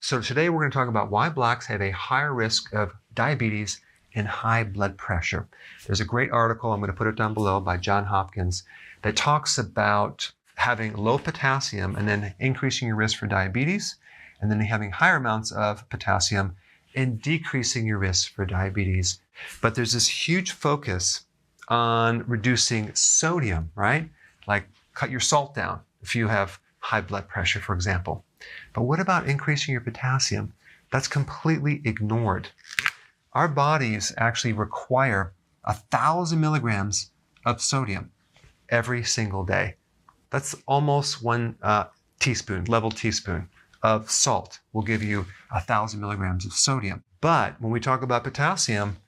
So today we're going to talk about why blacks have a higher risk of diabetes and high blood pressure. There's a great article, I'm going to put it down below, by John Hopkins that talks about having low potassium and then increasing your risk for diabetes, and then having higher amounts of potassium and decreasing your risk for diabetes. But there's this huge focus on reducing sodium, right? Like cut your salt down if you have high blood pressure, for example. But what about increasing your potassium? That's completely ignored. Our bodies actually require 1,000 milligrams of sodium every single day. That's almost one level teaspoon of salt will give you 1,000 milligrams of sodium. But when we talk about potassium,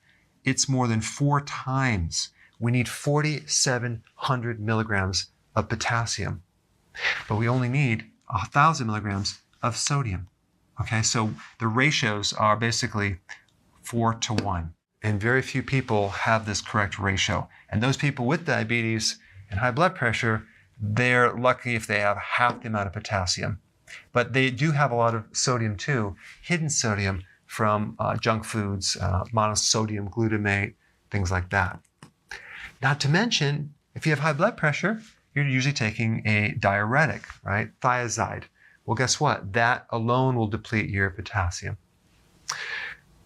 it's more than 4 times. We need 4,700 milligrams of potassium, but we only need 1,000 milligrams of sodium. Okay, so the ratios are basically 4 to 1. And very few people have this correct ratio. And those people with diabetes and high blood pressure, they're lucky if they have half the amount of potassium. But they do have a lot of sodium too, hidden sodium from junk foods, monosodium glutamate, things like that. Not to mention, if you have high blood pressure, you're usually taking a diuretic, right? Thiazide. Well, guess what? That alone will deplete your potassium.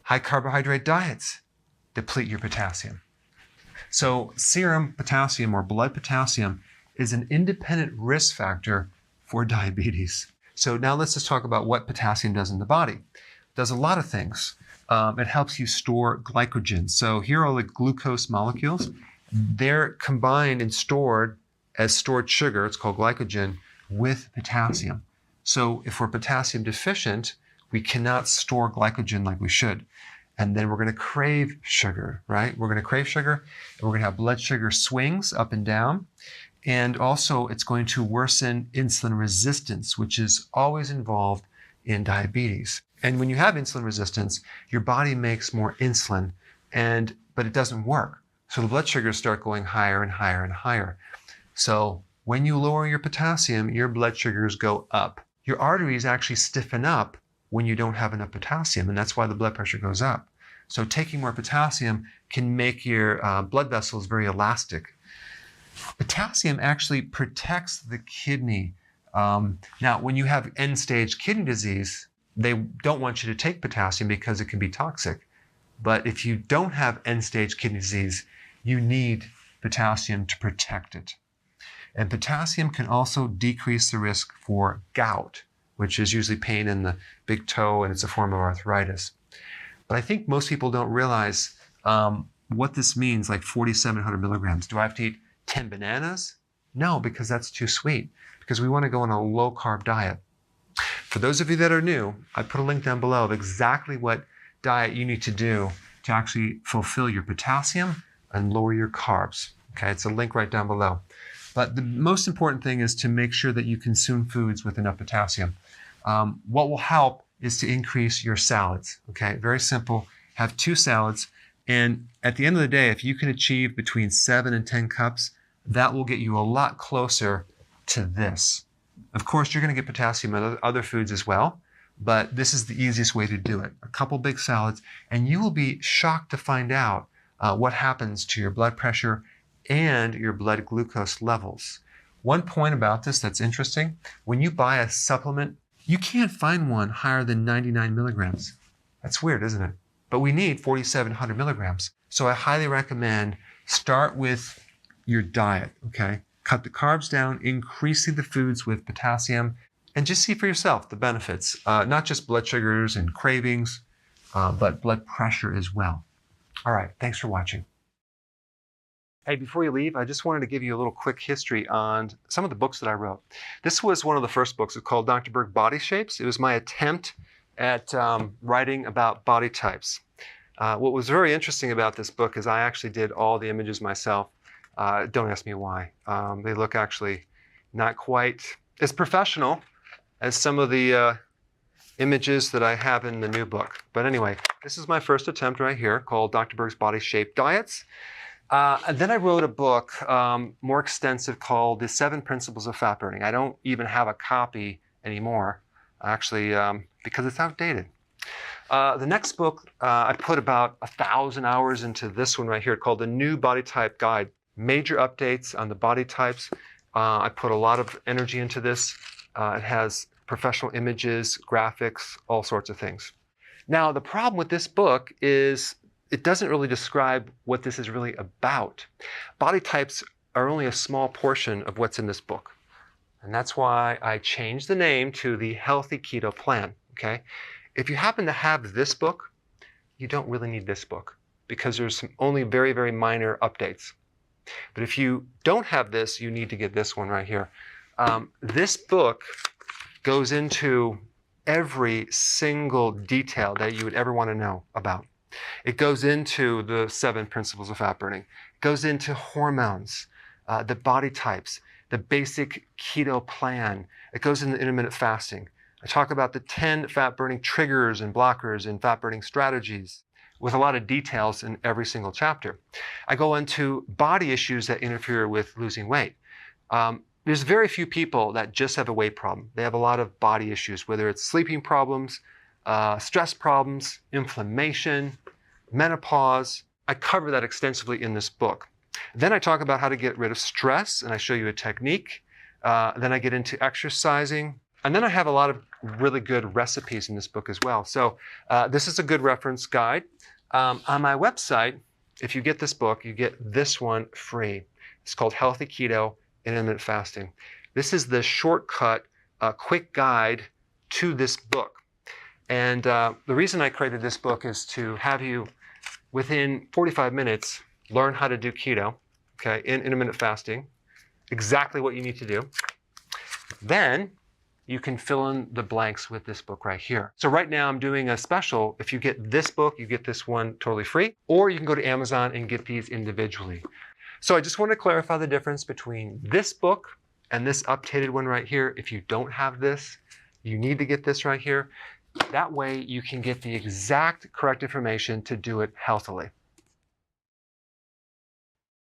High carbohydrate diets deplete your potassium. So serum potassium or blood potassium is an independent risk factor for diabetes. So now let's just talk about what potassium does in the body. It does a lot of things. It helps you store glycogen. So here are the glucose molecules. They're combined and stored as stored sugar, it's called glycogen, with potassium. So if we're potassium deficient, we cannot store glycogen like we should. And then we're going to crave sugar, right? We're going to crave sugar, and we're going to have blood sugar swings up and down. And also it's going to worsen insulin resistance, which is always involved in diabetes. And when you have insulin resistance, your body makes more insulin, but it doesn't work. So the blood sugars start going higher and higher and higher. So when you lower your potassium, your blood sugars go up. Your arteries actually stiffen up when you don't have enough potassium, and that's why the blood pressure goes up. So taking more potassium can make your blood vessels very elastic. Potassium actually protects the kidney. Now, when you have end-stage kidney disease, they don't want you to take potassium because it can be toxic. But if you don't have end-stage kidney disease, you need potassium to protect it. And potassium can also decrease the risk for gout, which is usually pain in the big toe, and it's a form of arthritis. But I think most people don't realize what this means, like 4,700 milligrams. Do I have to eat 10 bananas? No, because that's too sweet, because we want to go on a low-carb diet. For those of you that are new, I put a link down below of exactly what diet you need to do to actually fulfill your potassium and lower your carbs. Okay, it's a link right down below. But the most important thing is to make sure that you consume foods with enough potassium. What will help is to increase your salads. Okay, very simple. Have 2 salads. And at the end of the day, if you can achieve between 7 and 10 cups, that will get you a lot closer to this. Of course, you're going to get potassium in other foods as well, but this is the easiest way to do it. A couple big salads, and you will be shocked to find out what happens to your blood pressure and your blood glucose levels. One point about this that's interesting, when you buy a supplement, you can't find one higher than 99 milligrams. That's weird, isn't it? But we need 4,700 milligrams. So I highly recommend start with your diet, okay? Cut the carbs down, increasing the foods with potassium, and just see for yourself the benefits. Not just blood sugars and cravings, but blood pressure as well. All right, thanks for watching. Hey, before you leave, I just wanted to give you a little quick history on some of the books that I wrote. This was one of the first books. It's called Dr. Berg Body Shapes. It was my attempt at writing about body types. What was very interesting about this book is I actually did all the images myself. Don't ask me why. They look actually not quite as professional as some of the images that I have in the new book. But anyway, this is my first attempt right here called Dr. Berg's Body Shape Diets. And then I wrote a book more extensive called The 7 Principles of Fat Burning. I don't even have a copy anymore. actually, because it's outdated. The next book, I put about 1,000 hours into this one right here called The New Body Type Guide. Major updates on the body types. I put a lot of energy into this. It has professional images, graphics, all sorts of things. Now, the problem with this book is it doesn't really describe what this is really about. Body types are only a small portion of what's in this book. And that's why I changed the name to the Healthy Keto Plan, okay? If you happen to have this book, you don't really need this book because there's some only very, very minor updates. But if you don't have this, you need to get this one right here. This book goes into every single detail that you would ever want to know about. It goes into the 7 principles of fat burning. It goes into hormones, the body types, the basic keto plan. It goes into intermittent fasting. I talk about the 10 fat burning triggers and blockers and fat burning strategies with a lot of details in every single chapter. I go into body issues that interfere with losing weight. There's very few people that just have a weight problem. They have a lot of body issues, whether it's sleeping problems, stress problems, inflammation, menopause. I cover that extensively in this book. Then I talk about how to get rid of stress, and I show you a technique. Then I get into exercising. And then I have a lot of really good recipes in this book as well. So this is a good reference guide. On my website, if you get this book, you get this one free. It's called Healthy Keto Intermittent Fasting. This is the shortcut, quick guide to this book. And the reason I created this book is to have you, within 45 minutes, learn how to do keto, okay, in intermittent fasting, exactly what you need to do. Then you can fill in the blanks with this book right here. So right now I'm doing a special. If you get this book, you get this one totally free, or you can go to Amazon and get these individually. So I just want to clarify the difference between this book and this updated one right here. If you don't have this, you need to get this right here. That way you can get the exact correct information to do it healthily.